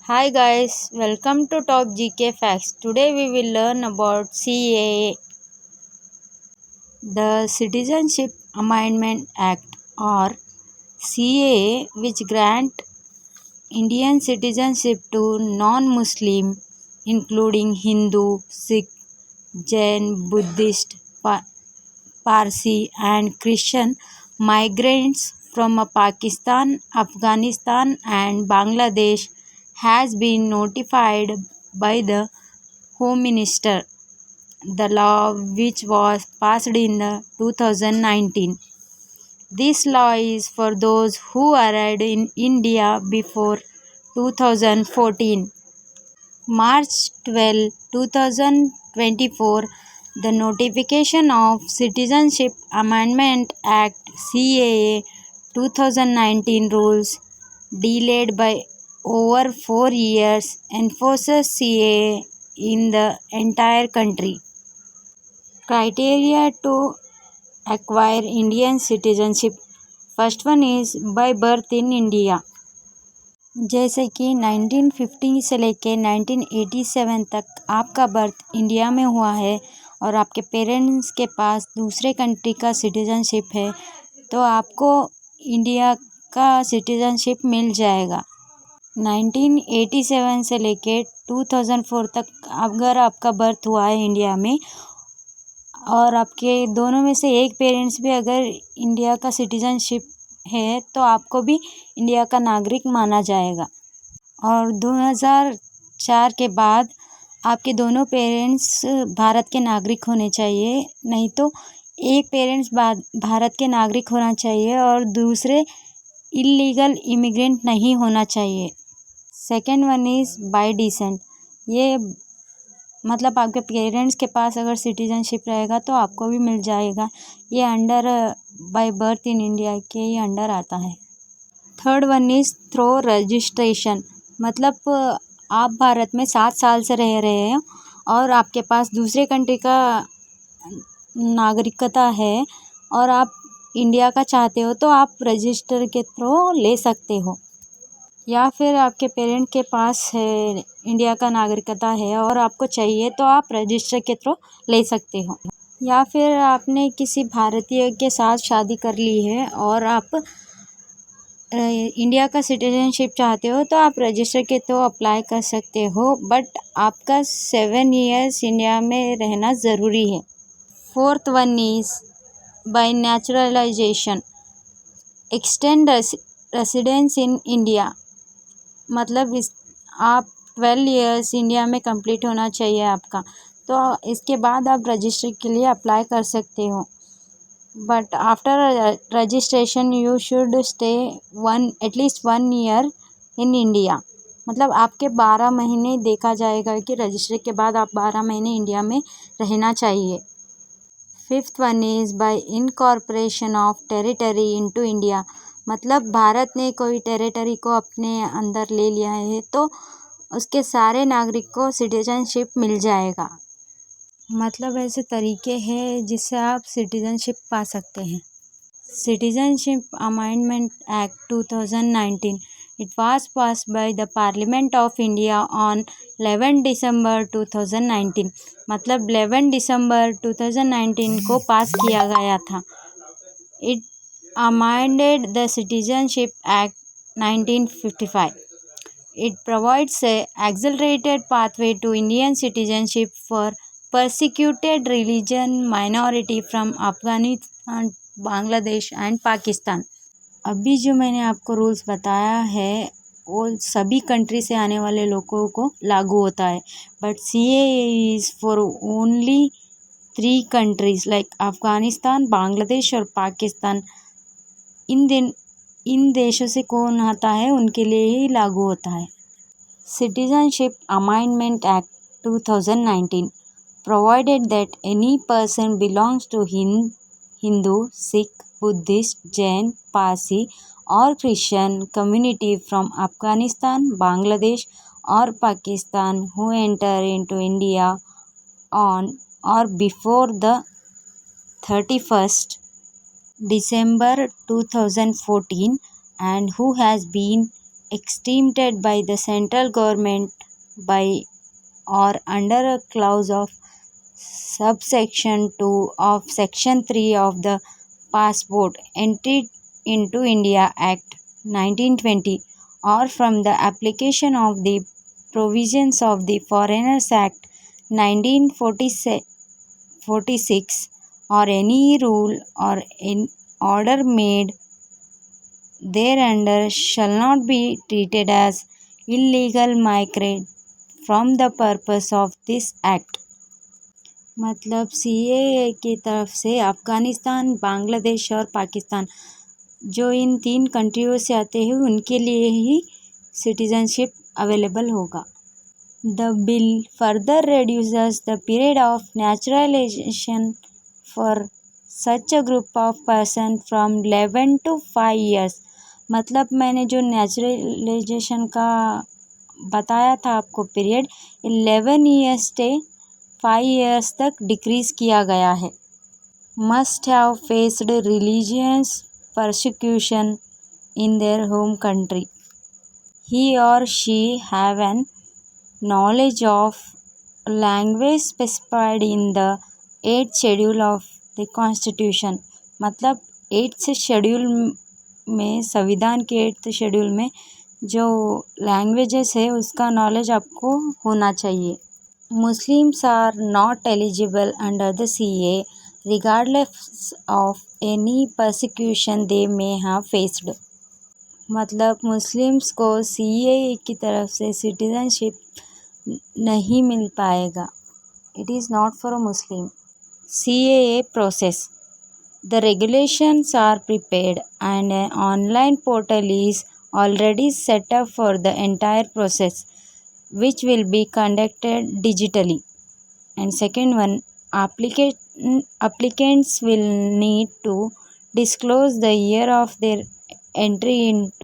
Hi guys, welcome to Top GK Facts. Today we will learn about CAA, the Citizenship Amendment Act or CAA, which grant Indian citizenship to non-Muslim including Hindu, Sikh, Jain, Buddhist, Parsi and Christian migrants from Pakistan, Afghanistan and Bangladesh has been notified by the Home Minister. The law, which was passed in the 2019. This law is for those who arrived in India before 2014. March 12, 2024, the notification of Citizenship Amendment Act CAA 2019 rules, delayed by over 4 years, enforces CAA in the entire country. Criteria to acquire Indian citizenship. First one is by birth in India. जैसे कि 1950 से लेके 1987 तक आपका birth India में हुआ है और आपके पेरेंट्स के पास दूसरे कंट्री का सिटीजनशिप है तो आपको इंडिया का सिटीजनशिप मिल जाएगा। 1987 से लेके 2004 तक अगर आपका बर्थ हुआ है इंडिया में और आपके दोनों में से एक पेरेंट्स भी अगर इंडिया का सिटीजनशिप है तो आपको भी इंडिया का नागरिक माना जाएगा। और 2004 के बाद आपके दोनों पेरेंट्स भारत के नागरिक होने चाहिए, नहीं तो एक पेरेंट्स भारत के नागरिक होना चाहिए और दूसरे इलीगल इमिग्रेंट नहीं होना चाहिए। Second one is by decent. ये मतलब आपके पेरेंट्स के पास अगर सिटीजनशिप रहेगा तो आपको भी मिल जाएगा। ये under by birth in India के ये अंडर आता है। Third one is through registration. मतलब आप भारत में 7 साल से रह रहे हैं और आपके पास दूसरे कंट्री का नागरिकता है और आप इंडिया का चाहते हो तो आप रजिस्टर के थ्रू ले सकते हो। या फिर आपके पेरेंट के पास है इंडिया का नागरिकता है और आपको चाहिए तो आप रजिस्टर के थ्रू ले सकते हो। या फिर आपने किसी भारतीय के साथ शादी कर ली है और आप इंडिया का सिटीजनशिप चाहते हो तो आप रजिस्टर के थ्रू अप्लाई कर सकते हो, बट आपका 7 ईयर्स इंडिया में रहना ज़रूरी है। Fourth one is by naturalisation. Extend residence in India. मतलब आप 12 ईयर्स इंडिया में कंप्लीट होना चाहिए आपका, तो इसके बाद आप रजिस्टर के लिए अप्लाई कर सकते हो। But after registration you should stay at least 1 year in India. मतलब आपके 12 महीने देखा जाएगा कि रजिस्टर के बाद आप 12 महीने इंडिया में रहना चाहिए। Fifth one is by incorporation of territory into India. मतलब भारत ने कोई टेरिटरी को अपने अंदर ले लिया है तो उसके सारे नागरिक को सिटीजनशिप मिल जाएगा। मतलब ऐसे तरीके हैं जिससे आप सिटीजनशिप पा सकते हैं। Citizenship amendment act 2019 it was pass by the parliament of India on 11 दिसंबर 2019। मतलब 11 दिसंबर 2019 को पास किया गया था। It amended the Citizenship Act 1955. It provides a accelerated pathway to Indian citizenship for persecuted religion minority from Afghanistan, Bangladesh and Pakistan. अभी जो मैंने आपको rules बताया है वो सभी कंट्री से आने वाले लोगों को लागू होता है, but CAA is for only 3 countries like Afghanistan, Bangladesh और पाकिस्तान। इन देशों से कौन आता है उनके लिए ही लागू होता है। Citizenship amendment act 2019 provided that any person belongs to Hindu, Sikh, Buddhist, Jain, Parsi or Christian community from Afghanistan, Bangladesh or Pakistan who enter into India on or before the 31st December 2014 and who has been exempted by the central government by or under a clause of subsection 2 of section 3 of the Passport Entered into India Act 1920 or from the application of the provisions of the Foreigners Act 1946 or any rule or order made thereunder shall not be treated as illegal migrant from the purpose of this act. मतलब CAA की तरफ से अफ़गानिस्तान, बांग्लादेश और पाकिस्तान जो इन 3 कंट्रियों से आते हैं उनके लिए ही सिटीजनशिप अवेलेबल होगा. The bill further reduces the period of naturalization for such a group of person from 11 to 5 years. मतलब मैंने जो नेचुरलाइजेशन का बताया था आपको पीरियड 11 ईयर्स से 5 ईयर्स तक डिक्रीज किया गया है. Must have faced religious persecution in their home country. He or she have an knowledge of language specified in the 8th schedule of the constitution. मतलब 8th शेड्यूल में संविधान के 8th schedule में जो लैंग्वेजेस है उसका नॉलेज आपको होना चाहिए. Muslims are not eligible under the CA regardless of any persecution they may have faced. मतलब मुस्लिम्स को सीएए की तरफ से सिटीजनशिप नहीं मिल पाएगा. It is not for a Muslim. CAA process. The regulations are prepared and an online portal is already set up for the entire process, which will be conducted digitally. And second one, applicants will need to disclose the year of their entry into